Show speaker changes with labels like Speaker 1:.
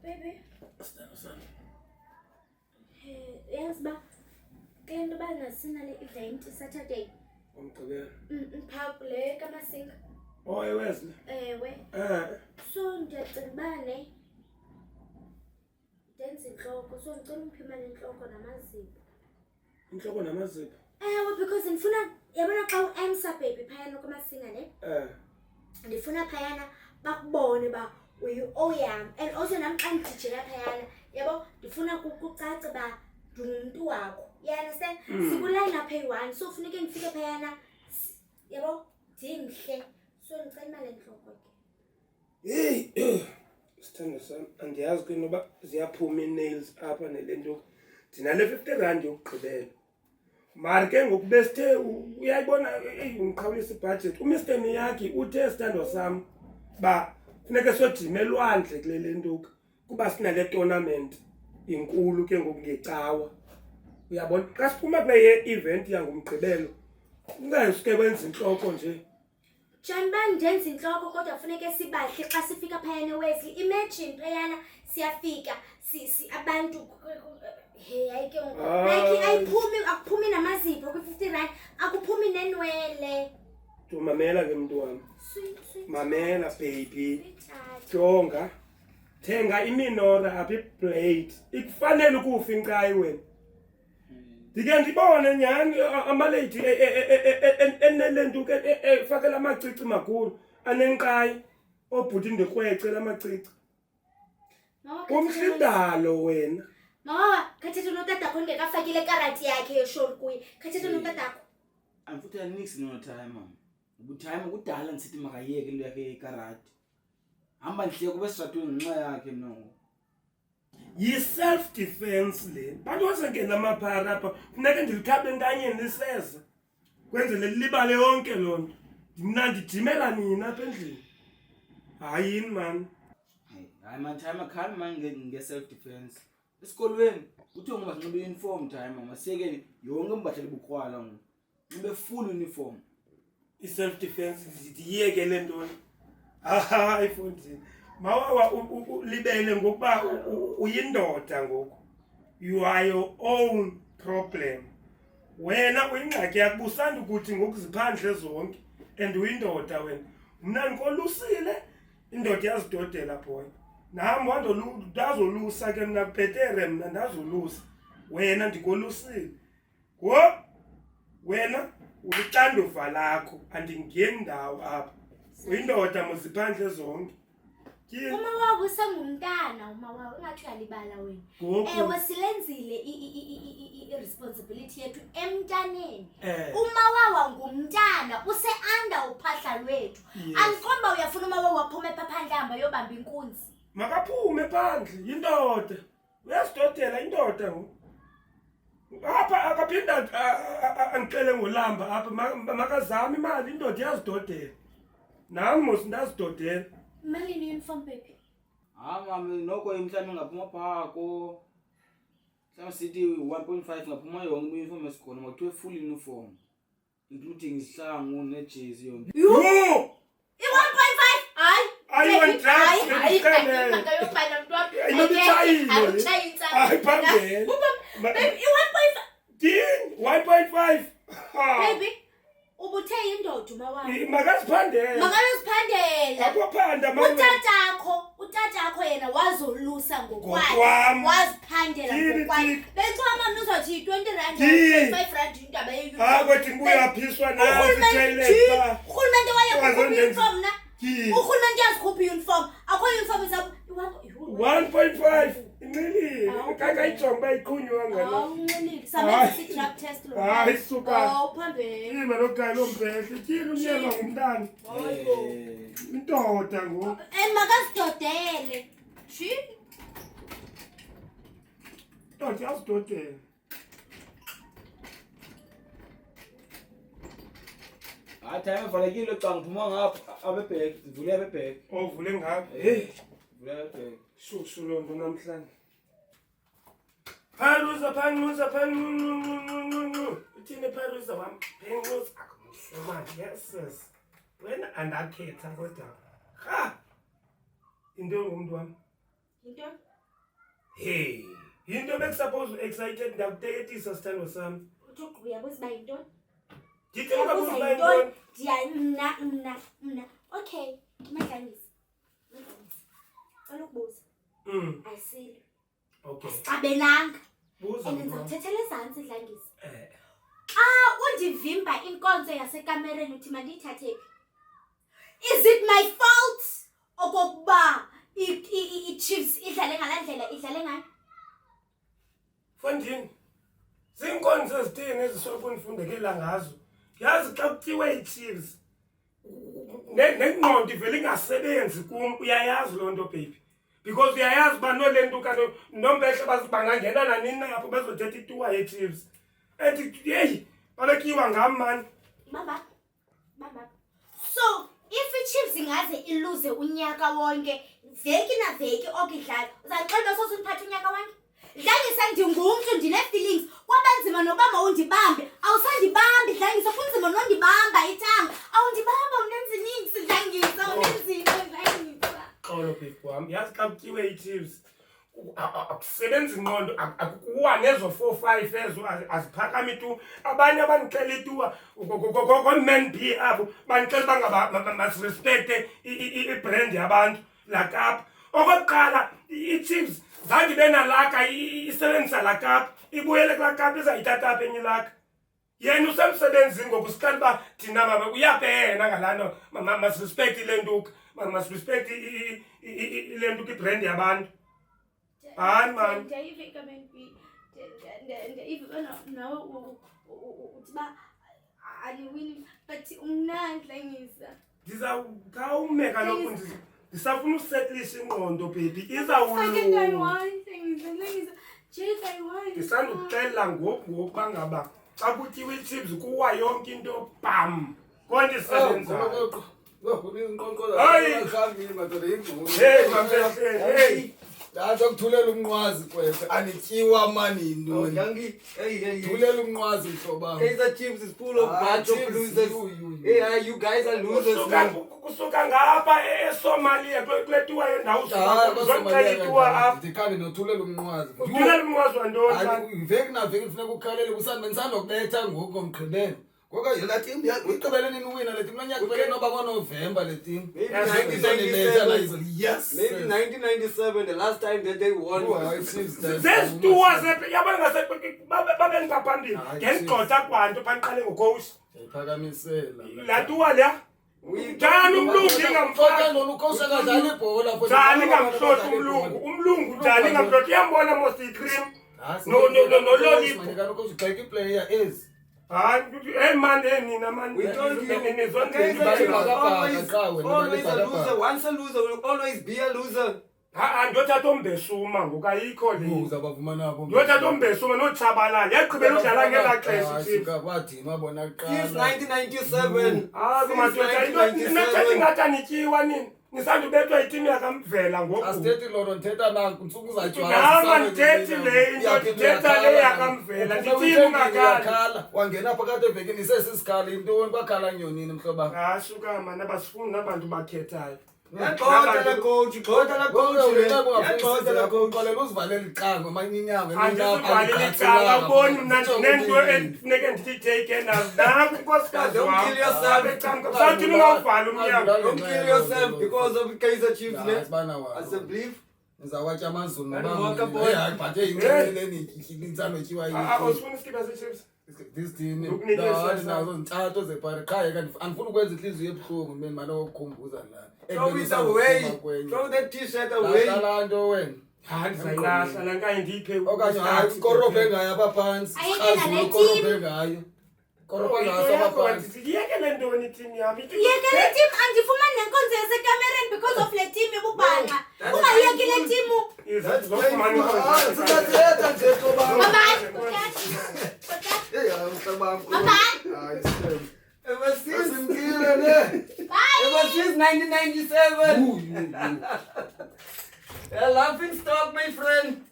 Speaker 1: Baby.
Speaker 2: Son.
Speaker 1: Yes, ba. Kaya ndo ba ngasina le event Saturday.
Speaker 2: Umgqibelo.
Speaker 1: Pha le kaMasinga.
Speaker 2: Oh, eWesley.
Speaker 1: Ewe. So ndiyacibane. Denze inhloko, so ngicela umphimane inhloko namazipho.
Speaker 2: Inhloko namazipho.
Speaker 1: Ewe, because ngifuna yabona xa uAnsa baby phayana kaMasinga ne? Ndifuna phayana bakubone ba uyoyam and also nami xa ngidijela phayana yabo ndifuna kucace ba ndingumuntu wakho. You understand? Sikuline up eyi-1 so funeke ngifike phayana yabo ndinhle so ngicela imali enhloko ke.
Speaker 2: Hey, sithando sami andiyazi ke noba ziyaphuma ii-nails apha nelento ndinale 50 rand yokugqibela. Mara ke ngoku besithe uyayibona ngiqhawulisa ibudget uMr Miyaki uthe sithando sami ba funeke sojima elwandle kule lento kuba sinale tournament inkulu ke ngoku ngecawa. Uyabona xa siphuma kule event yangumgqibelo ungasuke wenza inhloko nje.
Speaker 1: Janba ndenza inhloko kodwa funeke sibahle xa sifika phayana eWesley. Imagine phayana siyafika si abantu hey ayike like akuphumi namazipho ku-50 rand akuphumi nenwele.
Speaker 2: Mamela ke mntu wami. Mamela baby. Jonga. Thenga iminora apha iblade. Ikufanele ukufa inqayi wena. Ndike ndibone nyani amalady enelento ke efakela amacici makhulu anenqayi obhuti ndikrwece lamacici. Umhlindalo wena.
Speaker 1: Mama, khathethe notatakho ngekafakile karati yakhe yeshori kuye. Khathethe notatakho.
Speaker 3: Amfuthi anix no time mama. Ubutime kudala ngisithi makayeke into yakhe yekarati. Hamba nhle kube sitratweni ngenxa yakhe no.
Speaker 2: Yi-self defense le. Bantu wasengena amaphara apha funeke ndilithabe entanyeni liseza. Kwenzele libale yonke loo nto. Mna ndidimela nina apha endlini. Hayini man.
Speaker 3: Hayi man time khali man nge-self defense. Esikolweni uthe ngoba sinxibe uniform time mama siyeke yonke imbathele bukrwala ngoku. Nxibe full uniform.
Speaker 2: I-self defense ndiyeke le ntoni. Hayi mfundini. Mawa libele ngokuba uyindoda ngoku. You are your own problem. Wena uyingxaki yakho usanda ukuthi ngokuziphandle zonke and uyindoda wena. Mna nkolusile indoda yazidodela boy. Nami ndazolusa ke mna bhetere mna ndazolusa. Wena ndikolusile. Wo wena ulixanduva lakho andingeni ndawo apha. Uyindoda muziphandle zonke.
Speaker 1: Uma wawo sengumntana uma wawo engathi uyalibala wena. Ewe silenzile i-responsibility yethu emntaneni. Uma wawa ngumntana use-under uphahla lwethu. Angiqomba uyafuna uma wawo waphuma ephandle hamba yobamba inkunzi.
Speaker 2: Makaphume phandle yindoda. Uyazidodela indoda ngoku. Apha akaphinda angicele ngolamba apha makazama imali indoda yazidodela. Nami mos ndazidodela.
Speaker 1: Imali uniform baby.
Speaker 3: Mama noko imhlanje ngaphuma phako. Mhlawumbe sithi 1.5 ngaphuma yonke uniform esikhona makuthiwe full uniform including isihlangu nejezi yonke.
Speaker 2: Yo!
Speaker 1: I-1.5 hayi.
Speaker 2: Ayiwona drugs
Speaker 1: ngiyokubhala mntwana.
Speaker 2: Hayi phambili.
Speaker 1: Baby i-1.5.
Speaker 2: Ding 1.5.
Speaker 1: Baby ubuthe indoda uma wawo.
Speaker 2: Makaziphandele.
Speaker 1: Makaziphandela.
Speaker 2: Akuphanda mama.
Speaker 1: Utatakho yena wazolusa ngokwakhe.
Speaker 2: Ngokwami.
Speaker 1: Waziphandela ngokwakhe. Bexwa mama uzothi 20 rand 25 rand indaba ye uniform.
Speaker 2: Kodwa ngiyaphiswa nawe sitheleka.
Speaker 1: Urhulumente wayekhupha uniform na. Urhulumente yazikhupha uniform. Akho uniform zabo
Speaker 2: 1.5 inqilile. Kakayijonga bayiqhunywa ngalo.
Speaker 1: Awunqilile. Samenza i-drug test lo.
Speaker 2: Hayi suka.
Speaker 1: Phambili.
Speaker 2: Yima lokugaya lombehle. Tyhini unyelwa ngumntana. Indoda ngoku.
Speaker 1: Makazidodele. Shi.
Speaker 2: Indoda yazidodela.
Speaker 3: Hayi time valekile xa ngiphuma ngapha abebhek zivule abebhek.
Speaker 2: Ovule ngapha.
Speaker 3: Vule abebhek.
Speaker 2: Shushu lo nto namhlanje. Pharuza phanuza phanu. Uthini pharuza wam? Phenguza akumsoma. Yes. Wena andakhetha kodwa. Ha. Into ngumntu wami.
Speaker 1: Into?
Speaker 2: Hey, into bekusuppose excited ndakuteketisa sithando sami.
Speaker 1: Uthi uyabuza uba yintoni?
Speaker 2: Ndithi ungabuza uba yintoni?
Speaker 1: Mna. Okay, Madlangisi. Olukubuza. Ayisilo.
Speaker 2: Okay.
Speaker 1: Asixabelanga.
Speaker 2: Buza.
Speaker 1: And ngizawuthethela ezantsi Dlangisi.
Speaker 2: Eh.
Speaker 1: Undivimba inkonzo yasekamereni uthi mandiyithathe phi? Is it my fault okokuba i-Chiefs idlale ngalandlela idlale ngayo?
Speaker 2: Fondini. Zinkonzo ezithini ezisoloko nifundekela ngazo. Yazi xa kutyiwe i-Chiefs. Nengqondo ivele ingasebenzi kum uyayazi loo nto baby. Because uyayazi uba nolentuka nombehle bangangena nanini na apho bezothetha ituwa ye-Chiefs. And hey, babekyiwa ngam man.
Speaker 1: Baba. So, if i-Chiefs ingaze iluze unyaka wonke, veki na veki okidlala, uzaqeda sosuniphatha unyaka wonke? Dlangisa ndingumntu ndine-feelings, kwabanzima noba mawundibambe, awusandibambi Dlangisa, kunzima nondibamba ithanga, awundibamba unenziniksi Dlangisa, unenzima Dlangisa.
Speaker 2: Xolo baby wami, yazi xa kutyiwe i-Chiefs, akusebenzi ingqondo, akukuwa nezo 4-5 ezo aziphakami tu. Abanye abanixela ituwa ko-Man B abo banixela uba masirespecte ibrand yabantu lakapha. Okokuqala i-Chiefs zange ibe nalaka isebenzisa lakapha, ibuyele kulakapha izayithatha apha enye ilaka. Yena usemsebenzini ngoku sikhala uba thina mama uyapena ngalaa nto masirespecte ile ntuka, masirespecte ile ntuka ibrand yabantu. Hayi man.
Speaker 1: Ndiyayiva ikameni B. Ndiyayiva nawe uthi uba aliwini but umnandi Dlangisa.
Speaker 2: Ndizawukhawume kaloku ndisafuna usetlisha ingqondo baby, izawulunga. Ndisandukuxelela ngoku uba ngaba xa kutyiwe i-Chiefs kuwa yonke into bam konto isebenzayo. Hey,
Speaker 4: Daza kuthulela umnqwazi kwethu anityiwa mani yintoni. Thulela umnqwazi mhloba.
Speaker 3: Kaizer Chiefs is full of bunch of losers. Hey, you guys are losers, man.
Speaker 2: Kusuka ngapha eSomalia kule tuwa yendawo uzocela ituwa apha.
Speaker 4: Ndikhani nothulela umnqwazi.
Speaker 2: Uthulela umnqwazi wantoni?
Speaker 4: Iveki naveki kufuneka ukhalele kusandokubetha ngoku ngomgqibelo. Ngoba yona team uyigqibele nini uwina le team lonyaka vele noba ngoNovember le team.
Speaker 3: Maybe 1997.
Speaker 4: Yes.
Speaker 3: Maybe 1997, the last time that they won.
Speaker 2: Zezituwa yabona ngase babe ngaphambili. Ngenigxotha kwanto baniqale ngocoach.
Speaker 4: Yayiphakamisela.
Speaker 2: La tuwa la njani umlungu ingamfaka
Speaker 4: nolukhosha kadlala ibhola futhi.
Speaker 2: njani ngamhloti umlungu njani ngamhloti uyambona most cream no lollipop
Speaker 4: Kaloku ugxeka iplayer ezi.
Speaker 2: Hey man, nina man.
Speaker 3: We told you.
Speaker 4: Always
Speaker 3: a loser. Once a loser will always be a loser.
Speaker 2: Ndothatha umbesuma ngoku ayikho le.
Speaker 4: Uzabavuma nabo.
Speaker 2: Ndothatha umbesuma notshabalala. Yaqhubela udlala ngela xesha Chiefs.
Speaker 4: Wadima bona
Speaker 3: Since
Speaker 4: kuqala.
Speaker 3: 1997.
Speaker 2: Kumadoda into ngathi nityiwa nini. Nisandubethwa yitimu yakamvela ngoku.
Speaker 4: Asithethi lolo ndithetha nanku ntsuku uzajwala.
Speaker 2: Nama ndithethi le into ndithetha le yakamvela. Nditimu ngakhala.
Speaker 4: Wangena phakathi evekini isesisikhala intoni bakhala nyonini mhloba.
Speaker 2: Suka man abasifuni nabantu bakhethayo.
Speaker 3: Yaxoxa la coach, xoxa la coach. Yaxoxa la coach.
Speaker 4: Qolela uzivalela iqanga amanye inyanga.
Speaker 2: Andisivalile icala uboni mna nento ekufuneke ndithiteke nazo nkosikazi
Speaker 3: Don't kill yourself.
Speaker 2: sathini ungawuvala umnyango.
Speaker 3: Don't kill yourself because of Kaizer Chiefs. As a belief.
Speaker 4: Ngizawatya amazulu
Speaker 3: Walker boy.
Speaker 4: hayi phathe inceleleni intsano tyiwa
Speaker 2: Awusifuni isikipha se-Chiefs?
Speaker 4: this team
Speaker 2: Ngokunikeza
Speaker 4: nazo ntathu zepari qha kanti andifuna ukwenza inhliziyo ebuhlungu mina manje ukukhumbuza lana
Speaker 3: Throw it away. Throw that t-shirt away.
Speaker 4: laa nto wena
Speaker 2: Ndizayilahla la nkanye ndiyiphe
Speaker 4: okanye hayi ukorobhe ngayo apha phantsi
Speaker 1: Ayekela le
Speaker 4: ukorobhe ngayo korobhe ngayo apha phantsi
Speaker 2: yiyekele ntoni itimu yam
Speaker 1: Yekele team andifumani nenkonzo yasekamereni because of le team ebubhanqa. Ungayekile team.
Speaker 3: Singathetha nje xoba. Ever since Ever since 1997. A laughing stock, my friend.